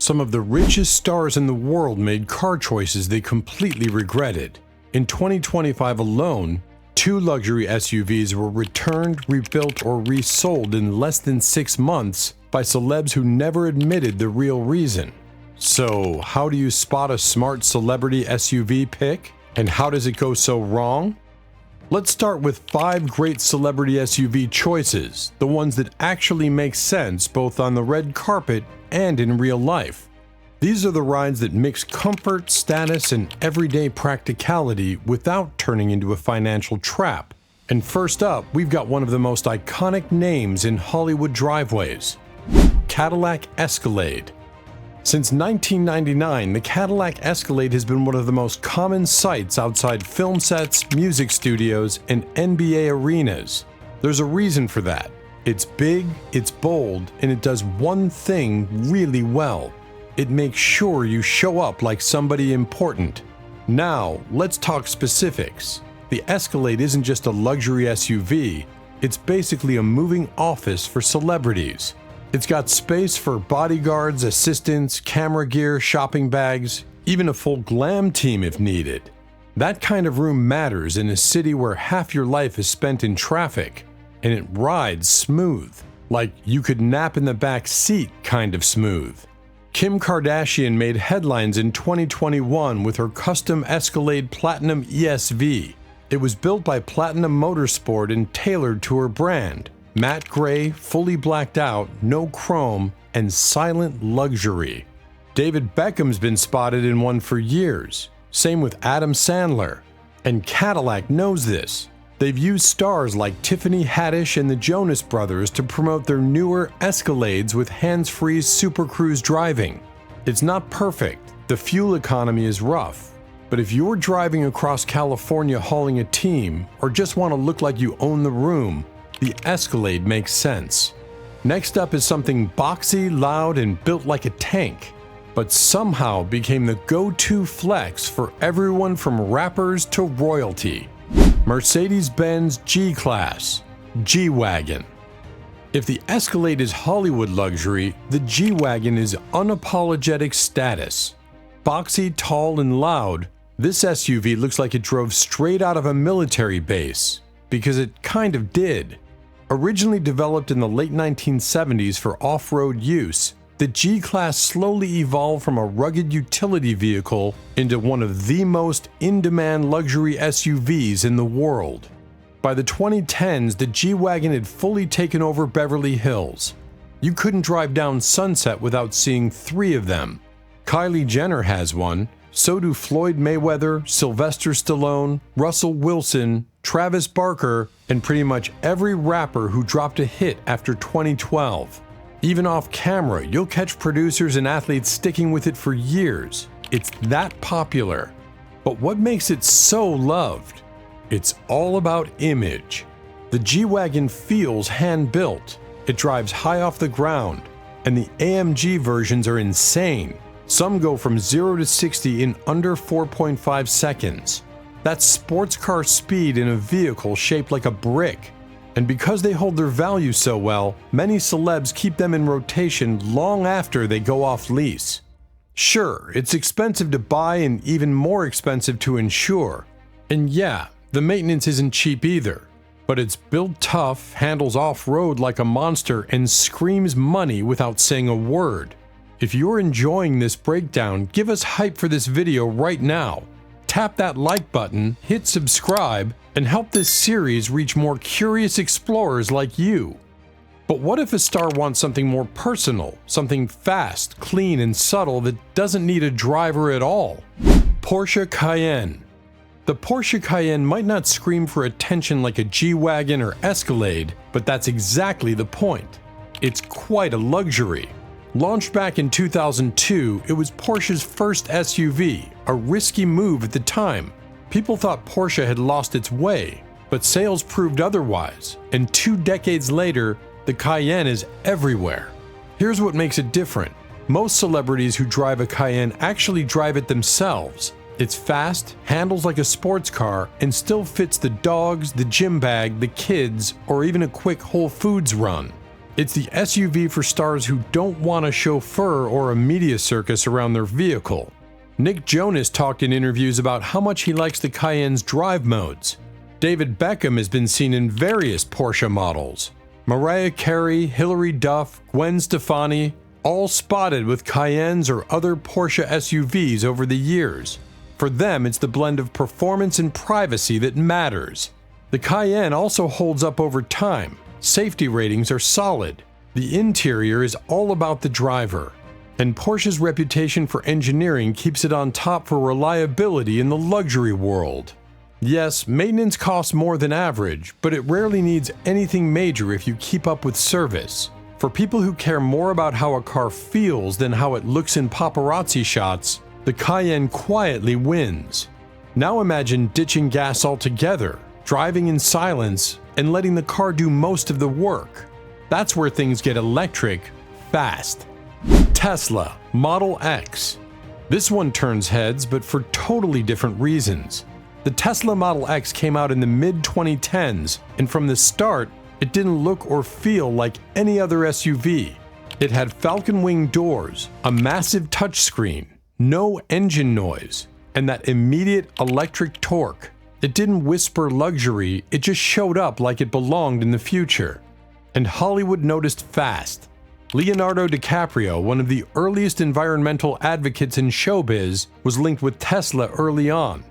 Some of the richest stars in the world made car choices they completely regretted. In 2025 alone, 2 luxury SUVs were returned, rebuilt, or resold in less than 6 months by celebs who never admitted the real reason. So, how do you spot a smart celebrity SUV pick? And how does it go so wrong? Let's start with 5 great celebrity SUV choices, the ones that actually make sense both on the red carpet and in real life. These are the rides that mix comfort, status, and everyday practicality without turning into a financial trap. And first up, we've got one of the most iconic names in Hollywood driveways: Cadillac Escalade. Since 1999, the Cadillac Escalade has been one of the most common sights outside film sets, music studios, and NBA arenas. There's a reason for that. It's big, it's bold, and it does one thing really well. It makes sure you show up like somebody important. Now, let's talk specifics. The Escalade isn't just a luxury SUV, it's basically a moving office for celebrities. It's got space for bodyguards, assistants, camera gear, shopping bags, even a full glam team if needed. That kind of room matters in a city where half your life is spent in traffic, and it rides smooth, like you could nap in the back seat kind of smooth. Kim Kardashian made headlines in 2021 with her custom Escalade Platinum ESV. It was built by Platinum Motorsport and tailored to her brand. Matte gray, fully blacked out, no chrome, and silent luxury. David Beckham's been spotted in one for years. Same with Adam Sandler. And Cadillac knows this. They've used stars like Tiffany Haddish and the Jonas Brothers to promote their newer Escalades with hands-free Super Cruise driving. It's not perfect, the fuel economy is rough, but if you're driving across California hauling a team, or just want to look like you own the room, the Escalade makes sense. Next up is something boxy, loud, and built like a tank, but somehow became the go-to flex for everyone from rappers to royalty. Mercedes-Benz G-Class, G-Wagon. If the Escalade is Hollywood luxury, the G-Wagon is unapologetic status. Boxy, tall, and loud, this SUV looks like it drove straight out of a military base, because it kind of did. Originally developed in the late 1970s for off-road use, the G-Class slowly evolved from a rugged utility vehicle into one of the most in-demand luxury SUVs in the world. By the 2010s, the G-Wagon had fully taken over Beverly Hills. You couldn't drive down Sunset without seeing 3 of them. Kylie Jenner has one, so do Floyd Mayweather, Sylvester Stallone, Russell Wilson, Travis Barker, and pretty much every rapper who dropped a hit after 2012. Even off camera, you'll catch producers and athletes sticking with it for years. It's that popular. But what makes it so loved? It's all about image. The G-Wagon feels hand-built. It drives high off the ground, and the AMG versions are insane. Some go from 0 to 60 in under 4.5 seconds. That's sports car speed in a vehicle shaped like a brick. And because they hold their value so well, many celebs keep them in rotation long after they go off lease. Sure, it's expensive to buy and even more expensive to insure. And yeah, the maintenance isn't cheap either. But it's built tough, handles off-road like a monster, and screams money without saying a word. If you're enjoying this breakdown, give us hype for this video right now. Tap that like button, hit subscribe, and help this series reach more curious explorers like you. But what if a star wants something more personal, something fast, clean, and subtle that doesn't need a driver at all? Porsche Cayenne. The Porsche Cayenne might not scream for attention like a G-Wagon or Escalade, but that's exactly the point. It's quite a luxury. Launched back in 2002, it was Porsche's first SUV, a risky move at the time. People thought Porsche had lost its way, but sales proved otherwise, and 2 decades later, the Cayenne is everywhere. Here's what makes it different. Most celebrities who drive a Cayenne actually drive it themselves. It's fast, handles like a sports car, and still fits the dogs, the gym bag, the kids, or even a quick Whole Foods run. It's the SUV for stars who don't want a chauffeur or a media circus around their vehicle. Nick Jonas talked in interviews about how much he likes the Cayenne's drive modes. David Beckham has been seen in various Porsche models. Mariah Carey, Hilary Duff, Gwen Stefani, all spotted with Cayennes or other Porsche SUVs over the years. For them, it's the blend of performance and privacy that matters. The Cayenne also holds up over time. Safety ratings are solid. The interior is all about the driver. And Porsche's reputation for engineering keeps it on top for reliability in the luxury world. Yes, maintenance costs more than average, but it rarely needs anything major if you keep up with service. For people who care more about how a car feels than how it looks in paparazzi shots, the Cayenne quietly wins. Now imagine ditching gas altogether, driving in silence, and letting the car do most of the work. That's where things get electric fast. Tesla Model X. This one turns heads, but for totally different reasons. The Tesla Model X came out in the mid-2010s, and from the start, it didn't look or feel like any other SUV. It had falcon wing doors, a massive touchscreen, no engine noise, and that immediate electric torque. It didn't whisper luxury, it just showed up like it belonged in the future. And Hollywood noticed fast. Leonardo DiCaprio, one of the earliest environmental advocates in showbiz, was linked with Tesla early on.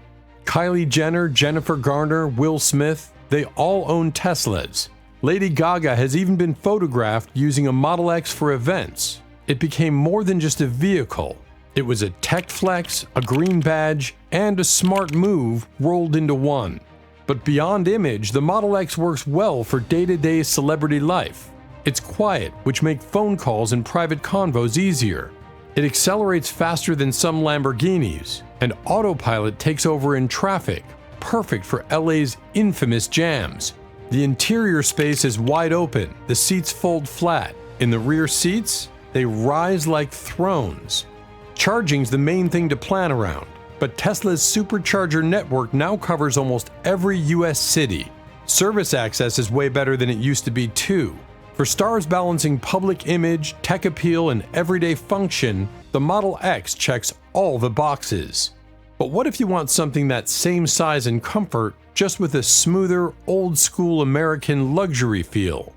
Kylie Jenner, Jennifer Garner, Will Smith, they all own Teslas. Lady Gaga has even been photographed using a Model X for events. It became more than just a vehicle. It was a tech flex, a green badge, and a smart move rolled into one. But beyond image, the Model X works well for day-to-day celebrity life. It's quiet, which makes phone calls and private convos easier. It accelerates faster than some Lamborghinis, and autopilot takes over in traffic, perfect for LA's infamous jams. The interior space is wide open, the seats fold flat. In the rear seats, they rise like thrones. Charging's the main thing to plan around, but Tesla's supercharger network now covers almost every US city. Service access is way better than it used to be too. For stars balancing public image, tech appeal, and everyday function, the Model X checks all the boxes. But what if you want something that same size and comfort, just with a smoother, old-school American luxury feel?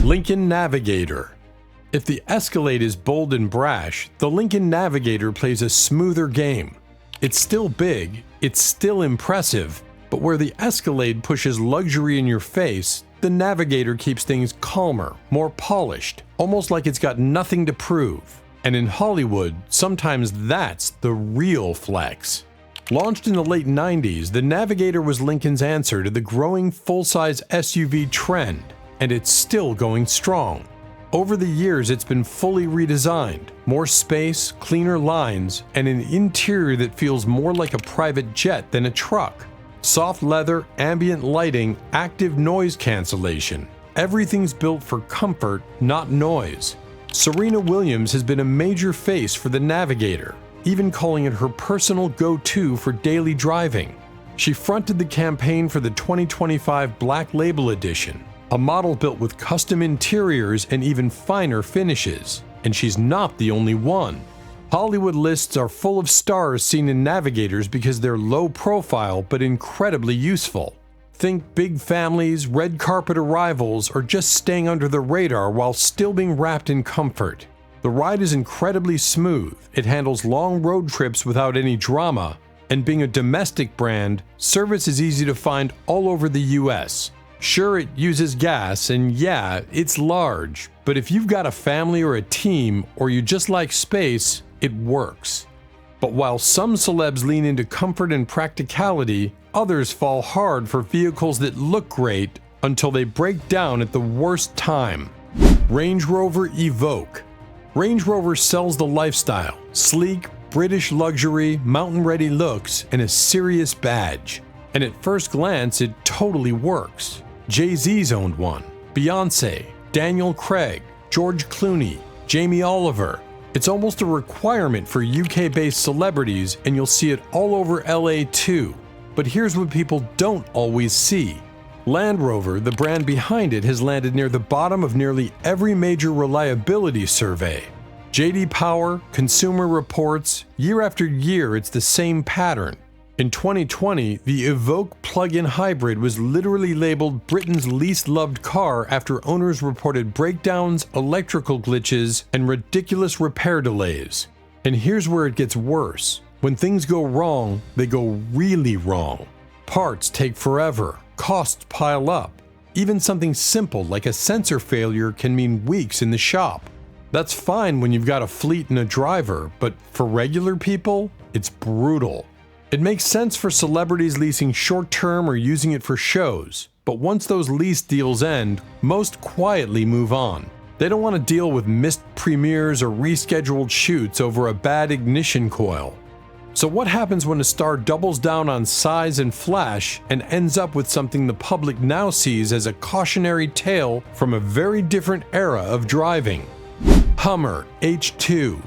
Lincoln Navigator. If the Escalade is bold and brash, the Lincoln Navigator plays a smoother game. It's still big, it's still impressive, but where the Escalade pushes luxury in your face, the Navigator keeps things calmer, more polished, almost like it's got nothing to prove. And in Hollywood, sometimes that's the real flex. Launched in the late 90s, the Navigator was Lincoln's answer to the growing full-size SUV trend, and it's still going strong. Over the years, it's been fully redesigned, more space, cleaner lines, and an interior that feels more like a private jet than a truck. Soft leather, ambient lighting, active noise cancellation. Everything's built for comfort, not noise. Serena Williams has been a major face for the Navigator, even calling it her personal go-to for daily driving. She fronted the campaign for the 2025 Black Label Edition, a model built with custom interiors and even finer finishes. And she's not the only one. Hollywood lists are full of stars seen in Navigators because they're low profile but incredibly useful. Think big families, red carpet arrivals, or just staying under the radar while still being wrapped in comfort. The ride is incredibly smooth, it handles long road trips without any drama, and being a domestic brand, service is easy to find all over the US. Sure, it uses gas, and yeah, it's large, but if you've got a family or a team, or you just like space, it works. But while some celebs lean into comfort and practicality, others fall hard for vehicles that look great until they break down at the worst time. Range Rover Evoque. Range Rover sells the lifestyle, sleek, British luxury, mountain-ready looks, and a serious badge. And at first glance, it totally works. Jay-Z's owned one, Beyoncé, Daniel Craig, George Clooney, Jamie Oliver. It's almost a requirement for UK-based celebrities, and you'll see it all over LA too. But here's what people don't always see. Land Rover, the brand behind it, has landed near the bottom of nearly every major reliability survey. J.D. Power, Consumer Reports, year after year it's the same pattern. In 2020, the Evoque plug-in hybrid was literally labeled Britain's least loved car after owners reported breakdowns, electrical glitches, and ridiculous repair delays. And here's where it gets worse. When things go wrong, they go really wrong. Parts take forever, costs pile up. Even something simple like a sensor failure can mean weeks in the shop. That's fine when you've got a fleet and a driver, but for regular people, it's brutal. It makes sense for celebrities leasing short-term or using it for shows, but once those lease deals end, most quietly move on. They don't want to deal with missed premieres or rescheduled shoots over a bad ignition coil. So what happens when a star doubles down on size and flash and ends up with something the public now sees as a cautionary tale from a very different era of driving? Hummer H2.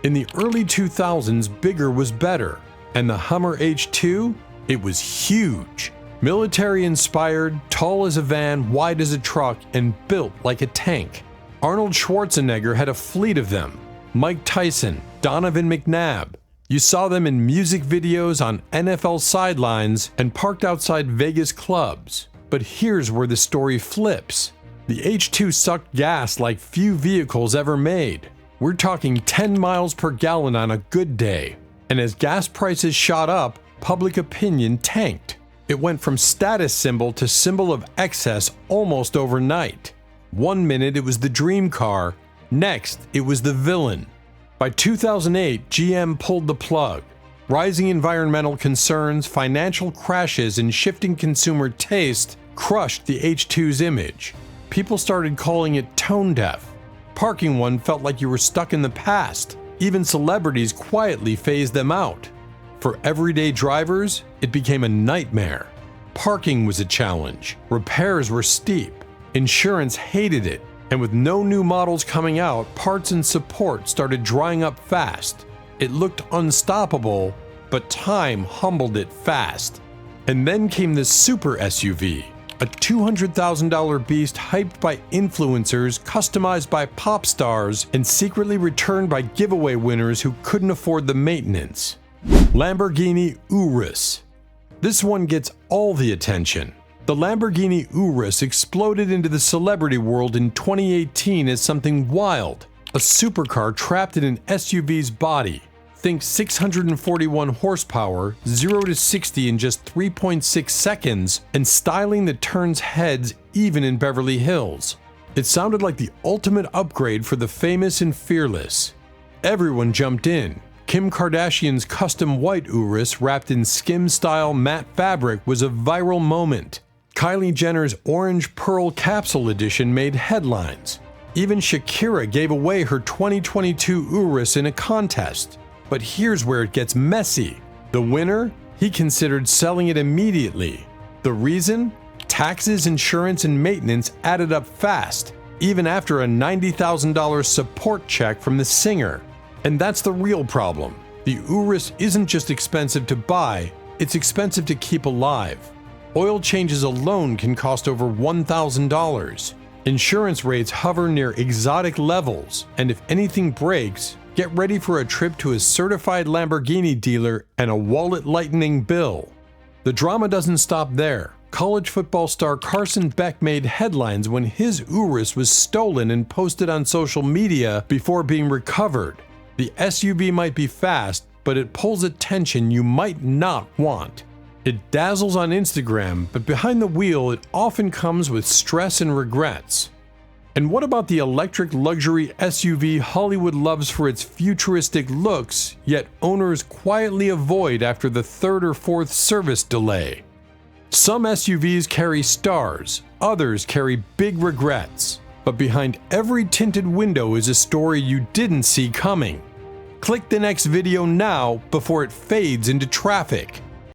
In the early 2000s, bigger was better. And the Hummer H2? It was huge. Military-inspired, tall as a van, wide as a truck, and built like a tank. Arnold Schwarzenegger had a fleet of them. Mike Tyson, Donovan McNabb. You saw them in music videos on NFL sidelines and parked outside Vegas clubs. But here's where the story flips. The H2 sucked gas like few vehicles ever made. We're talking 10 miles per gallon on a good day. And as gas prices shot up, public opinion tanked. It went from status symbol to symbol of excess almost overnight. One minute it was the dream car, next it was the villain. By 2008, GM pulled the plug. Rising environmental concerns, financial crashes, and shifting consumer taste crushed the H2's image. People started calling it tone deaf. Parking one felt like you were stuck in the past. Even celebrities quietly phased them out. For everyday drivers, it became a nightmare. Parking was a challenge. Repairs were steep. Insurance hated it. And with no new models coming out, parts and support started drying up fast. It looked unstoppable, but time humbled it fast. And then came the super SUV, a $200,000 beast hyped by influencers, customized by pop stars, and secretly returned by giveaway winners who couldn't afford the maintenance. Lamborghini Urus. This one gets all the attention. The Lamborghini Urus exploded into the celebrity world in 2018 as something wild, a supercar trapped in an SUV's body. Think 641 horsepower, 0 to 60 in just 3.6 seconds, and styling that turns heads even in Beverly Hills. It sounded like the ultimate upgrade for the famous and fearless. Everyone jumped in. Kim Kardashian's custom white Urus wrapped in skim-style matte fabric was a viral moment. Kylie Jenner's orange pearl capsule edition made headlines. Even Shakira gave away her 2022 Urus in a contest. But here's where it gets messy. The winner? He considered selling it immediately. The reason? Taxes, insurance, and maintenance added up fast, even after a $90,000 support check from the singer. And that's the real problem. The Urus isn't just expensive to buy, it's expensive to keep alive. Oil changes alone can cost over $1,000. Insurance rates hover near exotic levels, and if anything breaks, get ready for a trip to a certified Lamborghini dealer and a wallet-lightening bill. The drama doesn't stop there. College football star Carson Beck made headlines when his Urus was stolen and posted on social media before being recovered. The SUV might be fast, but it pulls attention you might not want. It dazzles on Instagram, but behind the wheel it often comes with stress and regrets. And what about the electric luxury SUV Hollywood loves for its futuristic looks, yet owners quietly avoid after the third or fourth service delay? Some SUVs carry stars, others carry big regrets. But behind every tinted window is a story you didn't see coming. Click the next video now before it fades into traffic.